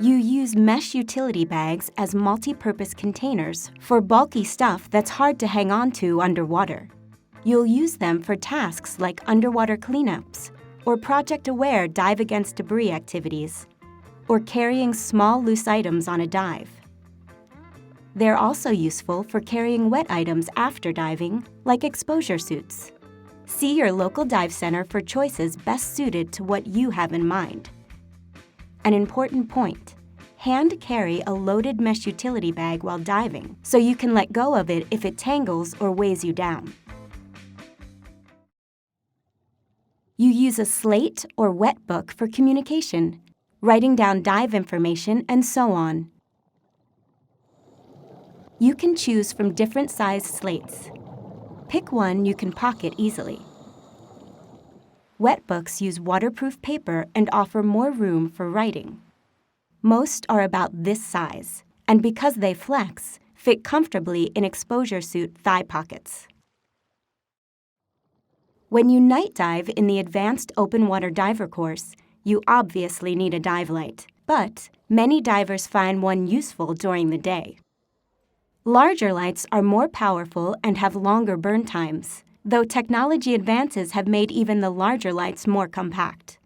You use mesh utility bags as multi-purpose containers for bulky stuff that's hard to hang on to underwater. You'll use them for tasks like underwater cleanups, or project-aware dive against debris activities, or carrying small loose items on a dive. They're also useful for carrying wet items after diving, like exposure suits. See your local dive center for choices best suited to what you have in mind. An important point: hand carry a loaded mesh utility bag while diving, so you can let go of it if it tangles or weighs you down. You use a slate or wet book for communication, writing down dive information, and so on. You can choose from different sized slates. Pick one you can pocket easily. Wet books use waterproof paper and offer more room for writing. Most are about this size, and because they flex, fit comfortably in exposure suit thigh pockets. When you night dive in the Advanced Open Water Diver course, you obviously need a dive light, but many divers find one useful during the day. Larger lights are more powerful and have longer burn times, though technology advances have made even the larger lights more compact.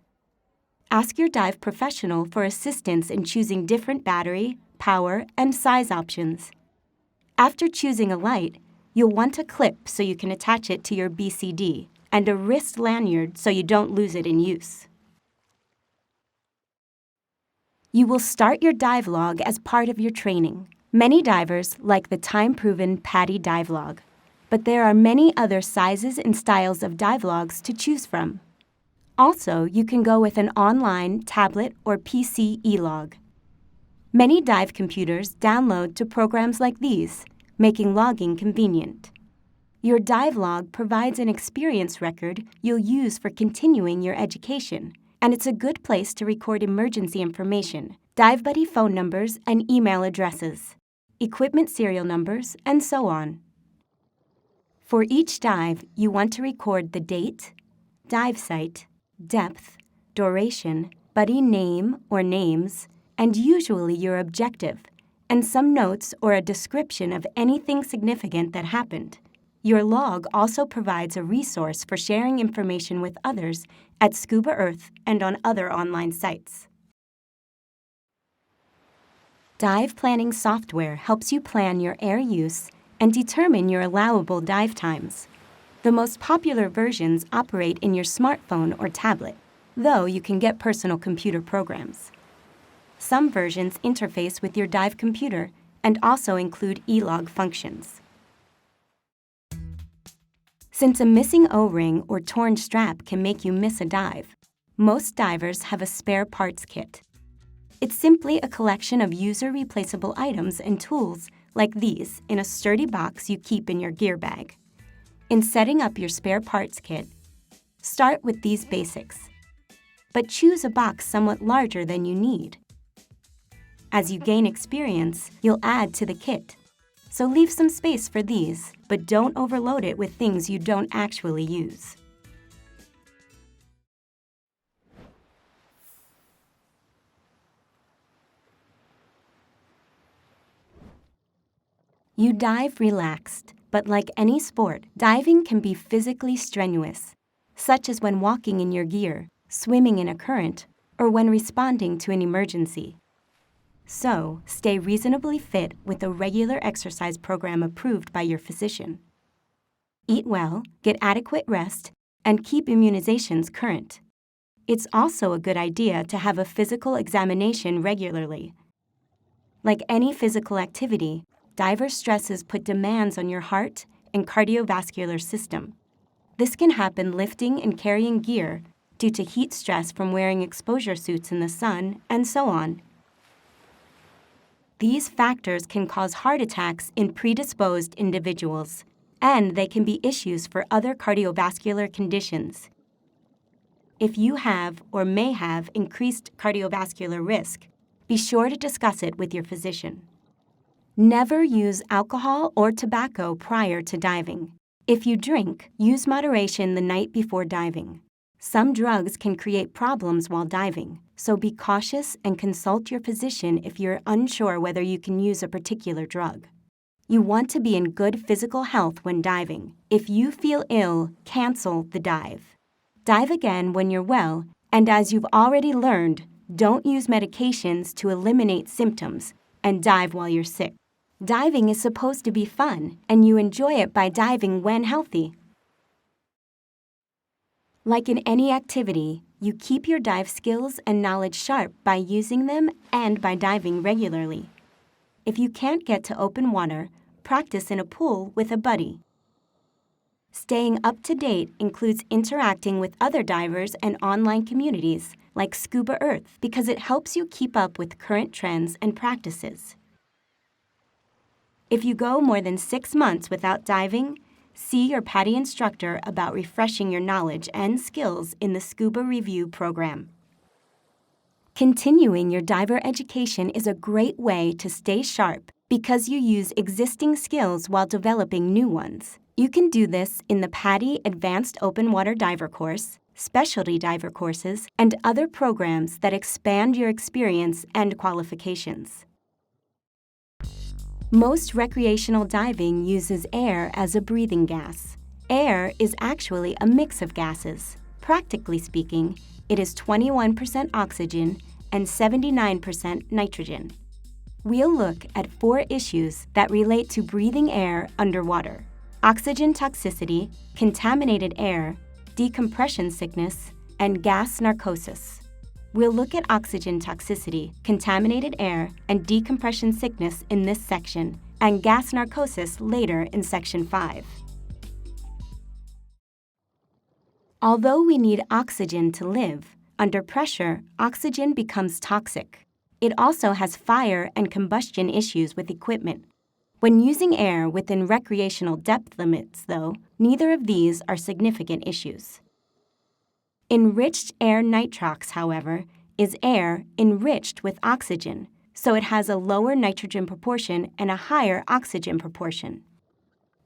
Ask your dive professional for assistance in choosing different battery, power, and size options. After choosing a light, you'll want a clip so you can attach it to your BCD, and a wrist lanyard so you don't lose it in use. You will start your dive log as part of your training. Many divers like the time-proven PADI dive log, but there are many other sizes and styles of dive logs to choose from. Also, you can go with an online, tablet, or PC e-log. Many dive computers download to programs like these, making logging convenient. Your dive log provides an experience record you'll use for continuing your education, and it's a good place to record emergency information, dive buddy phone numbers and email addresses, equipment serial numbers, and so on. For each dive, you want to record the date, dive site, depth, duration, buddy name or names, and usually your objective, and some notes or a description of anything significant that happened. Your log also provides a resource for sharing information with others at Scuba Earth and on other online sites. Dive planning software helps you plan your air use and determine your allowable dive times. The most popular versions operate in your smartphone or tablet, though you can get personal computer programs. Some versions interface with your dive computer and also include e-log functions. Since a missing O-ring or torn strap can make you miss a dive, most divers have a spare parts kit. It's simply a collection of user-replaceable items and tools like these in a sturdy box you keep in your gear bag. In setting up your spare parts kit, start with these basics, but choose a box somewhat larger than you need. As you gain experience, you'll add to the kit. So leave some space for these, but don't overload it with things you don't actually use. You dive relaxed, but like any sport, diving can be physically strenuous, such as when walking in your gear, swimming in a current, or when responding to an emergency. So, stay reasonably fit with a regular exercise program approved by your physician. Eat well, get adequate rest, and keep immunizations current. It's also a good idea to have a physical examination regularly. Like any physical activity, diver stresses put demands on your heart and cardiovascular system. This can happen lifting and carrying gear due to heat stress from wearing exposure suits in the sun, and so on. These factors can cause heart attacks in predisposed individuals, and they can be issues for other cardiovascular conditions. If you have or may have increased cardiovascular risk, be sure to discuss it with your physician. Never use alcohol or tobacco prior to diving. If you drink, use moderation the night before diving. Some drugs can create problems while diving, so be cautious and consult your physician if you're unsure whether you can use a particular drug. You want to be in good physical health when diving. If you feel ill, cancel the dive. Dive again when you're well, and as you've already learned, don't use medications to eliminate symptoms and dive while you're sick. Diving is supposed to be fun, and you enjoy it by diving when healthy. Like in any activity, you keep your dive skills and knowledge sharp by using them and by diving regularly. If you can't get to open water, practice in a pool with a buddy. Staying up to date includes interacting with other divers and online communities like Scuba Earth because it helps you keep up with current trends and practices. If you go more than 6 months without diving, see your PADI instructor about refreshing your knowledge and skills in the Scuba Review program. Continuing your diver education is a great way to stay sharp because you use existing skills while developing new ones. You can do this in the PADI Advanced Open Water Diver course, specialty diver courses, and other programs that expand your experience and qualifications. Most recreational diving uses air as a breathing gas. Air is actually a mix of gases. Practically speaking, it is 21% oxygen and 79% nitrogen. We'll look at 4 issues that relate to breathing air underwater: oxygen toxicity, contaminated air, decompression sickness, and gas narcosis. We'll look at oxygen toxicity, contaminated air, and decompression sickness in this section, and gas narcosis later in Section 5. Although we need oxygen to live, under pressure, oxygen becomes toxic. It also has fire and combustion issues with equipment. When using air within recreational depth limits, though, neither of these are significant issues. Enriched air nitrox, however, is air enriched with oxygen, so it has a lower nitrogen proportion and a higher oxygen proportion.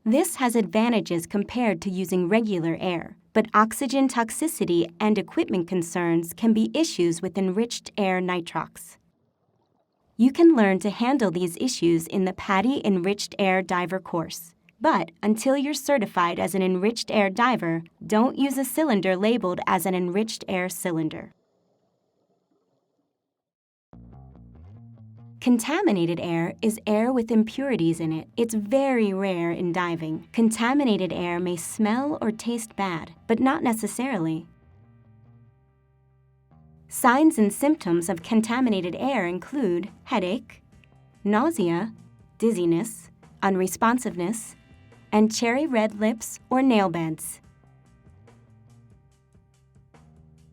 This has advantages compared to using regular air, but oxygen toxicity and equipment concerns can be issues with enriched air nitrox. You can learn to handle these issues in the PADI Enriched Air Diver course. But until you're certified as an enriched air diver, don't use a cylinder labeled as an enriched air cylinder. Contaminated air is air with impurities in it. It's very rare in diving. Contaminated air may smell or taste bad, but not necessarily. Signs and symptoms of contaminated air include headache, nausea, dizziness, unresponsiveness, and cherry red lips or nail beds.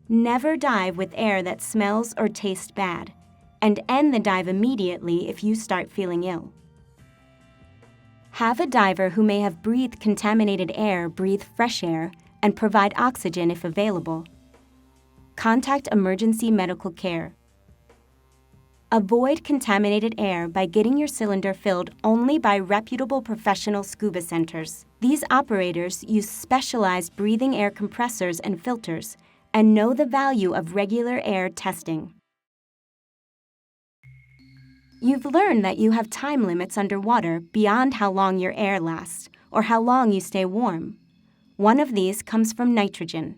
Never dive with air that smells or tastes bad, and end the dive immediately if you start feeling ill. Have a diver who may have breathed contaminated air breathe fresh air and provide oxygen if available. Contact emergency medical care. Avoid contaminated air by getting your cylinder filled only by reputable professional scuba centers. These operators use specialized breathing air compressors and filters and know the value of regular air testing. You've learned that you have time limits underwater beyond how long your air lasts or how long you stay warm. One of these comes from nitrogen.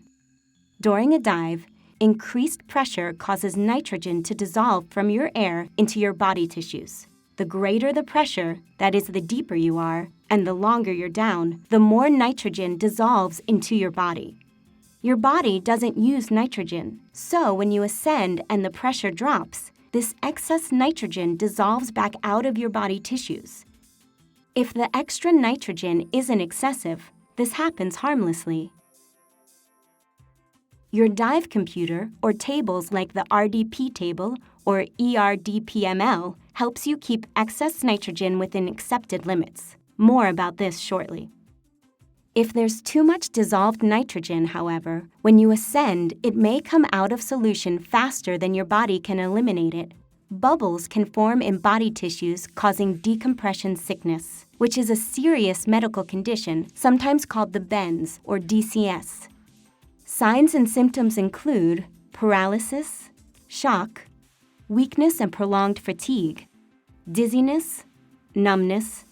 During a dive, increased pressure causes nitrogen to dissolve from your air into your body tissues. The greater the pressure, that is, the deeper you are, and the longer you're down, the more nitrogen dissolves into your body. Your body doesn't use nitrogen, so when you ascend and the pressure drops, this excess nitrogen dissolves back out of your body tissues. If the extra nitrogen isn't excessive, this happens harmlessly. Your dive computer, or tables like the RDP table or ERDPML, helps you keep excess nitrogen within accepted limits. More about this shortly. If there's too much dissolved nitrogen, however, when you ascend, it may come out of solution faster than your body can eliminate it. Bubbles can form in body tissues, causing decompression sickness, which is a serious medical condition, sometimes called the bends or DCS. Signs and symptoms include paralysis, shock, weakness and prolonged fatigue, dizziness, numbness,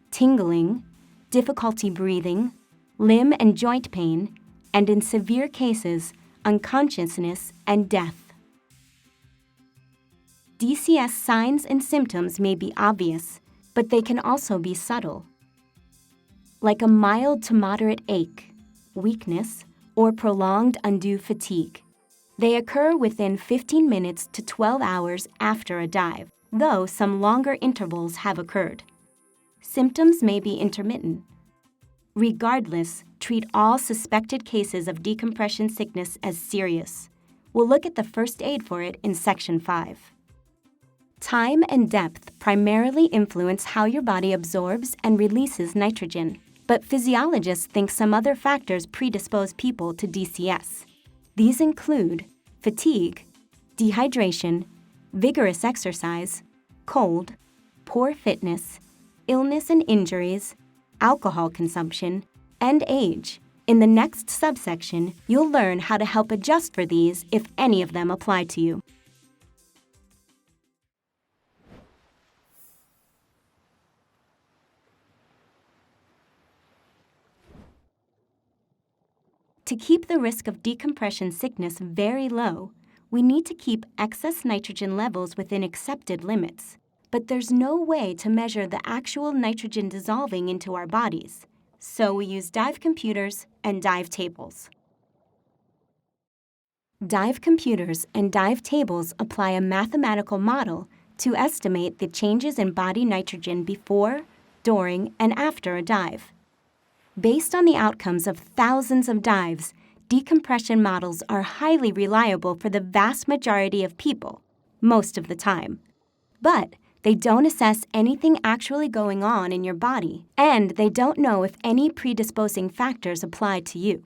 tingling, difficulty breathing, limb and joint pain, and in severe cases, unconsciousness and death. DCS signs and symptoms may be obvious, but they can also be subtle, like a mild to moderate ache, weakness, or prolonged undue fatigue. They occur within 15 minutes to 12 hours after a dive, though some longer intervals have occurred. Symptoms may be intermittent. Regardless, treat all suspected cases of decompression sickness as serious. We'll look at the first aid for it in Section 5. Time and depth primarily influence how your body absorbs and releases nitrogen, but physiologists think some other factors predispose people to DCS. These include fatigue, dehydration, vigorous exercise, cold, poor fitness, illness and injuries, alcohol consumption, and age. In the next subsection, you'll learn how to help adjust for these if any of them apply to you. To keep the risk of decompression sickness very low, we need to keep excess nitrogen levels within accepted limits. But there's no way to measure the actual nitrogen dissolving into our bodies, so we use dive computers and dive tables. Dive computers and dive tables apply a mathematical model to estimate the changes in body nitrogen before, during, and after a dive. Based on the outcomes of thousands of dives, decompression models are highly reliable for the vast majority of people, most of the time. But they don't assess anything actually going on in your body, and they don't know if any predisposing factors apply to you.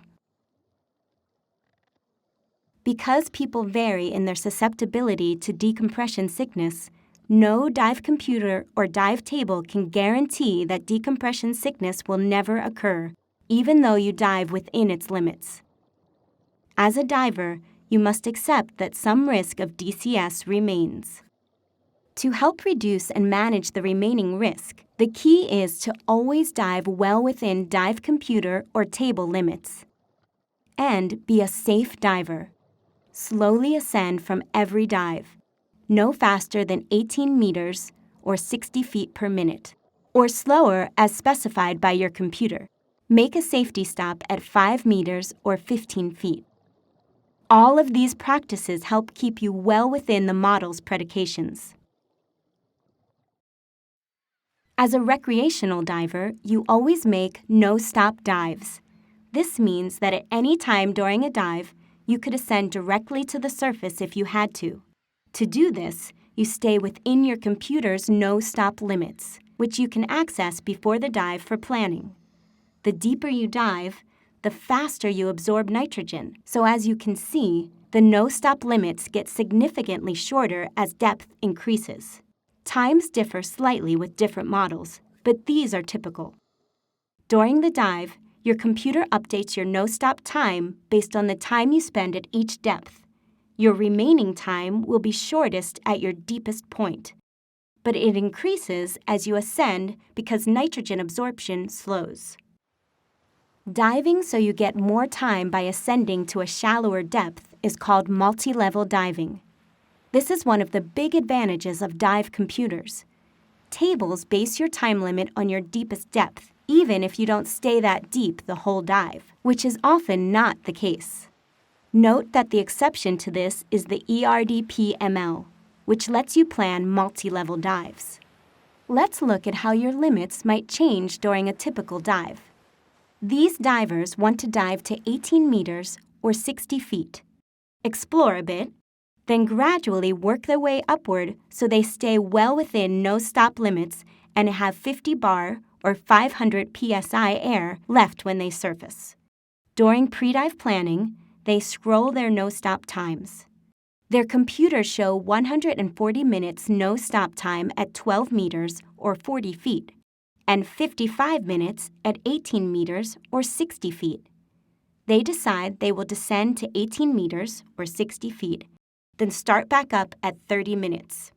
Because people vary in their susceptibility to decompression sickness, no dive computer or dive table can guarantee that decompression sickness will never occur, even though you dive within its limits. As a diver, you must accept that some risk of DCS remains. To help reduce and manage the remaining risk, the key is to always dive well within dive computer or table limits. And be a safe diver. Slowly ascend from every dive, no faster than 18 meters or 60 feet per minute, or slower as specified by your computer. Make a safety stop at 5 meters or 15 feet. All of these practices help keep you well within the model's predications. As a recreational diver, you always make no-stop dives. This means that at any time during a dive, you could ascend directly to the surface if you had to. To do this, you stay within your computer's no-stop limits, which you can access before the dive for planning. The deeper you dive, the faster you absorb nitrogen. So as you can see, the no-stop limits get significantly shorter as depth increases. Times differ slightly with different models, but these are typical. During the dive, your computer updates your no-stop time based on the time you spend at each depth. Your remaining time will be shortest at your deepest point, but it increases as you ascend because nitrogen absorption slows. Diving so you get more time by ascending to a shallower depth is called multi-level diving. This is one of the big advantages of dive computers. Tables base your time limit on your deepest depth, even if you don't stay that deep the whole dive, which is often not the case. Note that the exception to this is the ERDP-ML, which lets you plan multi-level dives. Let's look at how your limits might change during a typical dive. These divers want to dive to 18 meters or 60 feet, explore a bit, then gradually work their way upward so they stay well within no-stop limits and have 50 bar or 500 psi air left when they surface. During pre-dive planning, they scroll their no-stop times. Their computers show 140 minutes no-stop time at 12 meters or 40 feet, and 55 minutes at 18 meters or 60 feet. They decide they will descend to 18 meters, or 60 feet, then start back up at 30 minutes.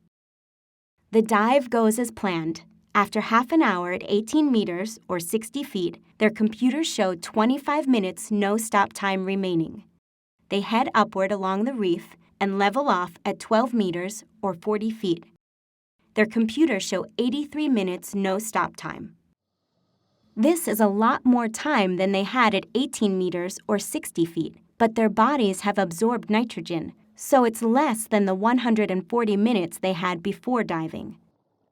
The dive goes as planned. After half an hour at 18 meters, or 60 feet, their computers show 25 minutes no-stop time remaining. They head upward along the reef and level off at 12 meters, or 40 feet. Their computers show 83 minutes no-stop time. This is a lot more time than they had at 18 meters, or 60 feet, but their bodies have absorbed nitrogen, so it's less than the 140 minutes they had before diving.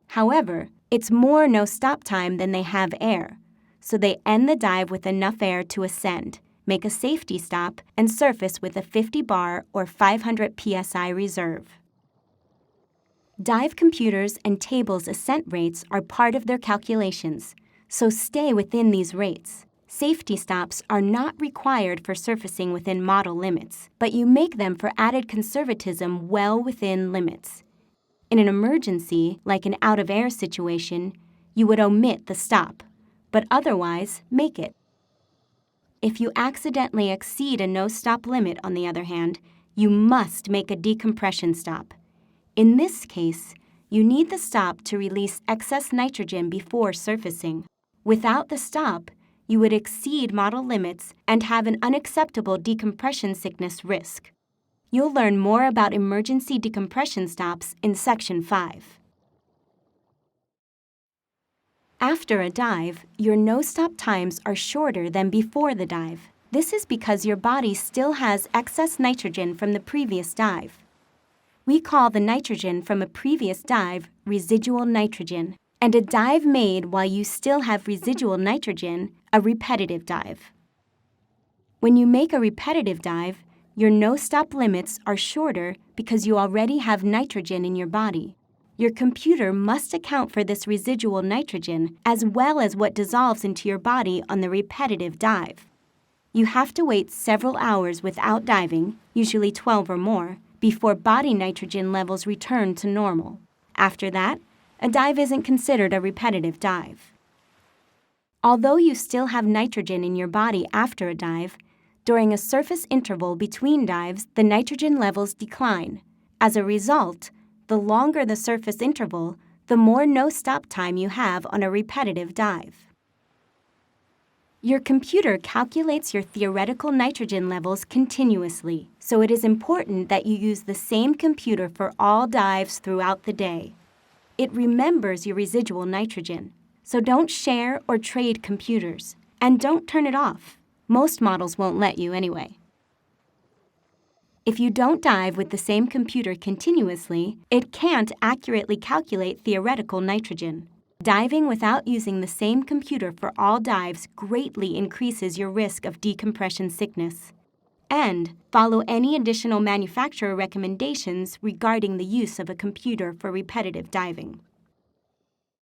However, it's more no-stop time than they have air, so they end the dive with enough air to ascend, make a safety stop, and surface with a 50 bar or 500 psi reserve. Dive computers and tables' ascent rates are part of their calculations, so stay within these rates. Safety stops are not required for surfacing within model limits, but you make them for added conservatism well within limits. In an emergency, like an out-of-air situation, you would omit the stop, but otherwise make it. If you accidentally exceed a no-stop limit, on the other hand, you must make a decompression stop. In this case, you need the stop to release excess nitrogen before surfacing. Without the stop, you would exceed model limits and have an unacceptable decompression sickness risk. You'll learn more about emergency decompression stops in Section 5. After a dive, your no-stop times are shorter than before the dive. This is because your body still has excess nitrogen from the previous dive. We call the nitrogen from a previous dive residual nitrogen, and a dive made while you still have residual nitrogen a repetitive dive. When you make a repetitive dive, your no-stop limits are shorter because you already have nitrogen in your body. Your computer must account for this residual nitrogen as well as what dissolves into your body on the repetitive dive. You have to wait several hours without diving, usually 12 or more, before body nitrogen levels return to normal. After that, a dive isn't considered a repetitive dive. Although you still have nitrogen in your body after a dive, during a surface interval between dives, the nitrogen levels decline. As a result, the longer the surface interval, the more no-stop time you have on a repetitive dive. Your computer calculates your theoretical nitrogen levels continuously, so it is important that you use the same computer for all dives throughout the day. It remembers your residual nitrogen, so don't share or trade computers, and don't turn it off. Most models won't let you anyway. If you don't dive with the same computer continuously, it can't accurately calculate theoretical nitrogen. Diving without using the same computer for all dives greatly increases your risk of decompression sickness. And follow any additional manufacturer recommendations regarding the use of a computer for repetitive diving.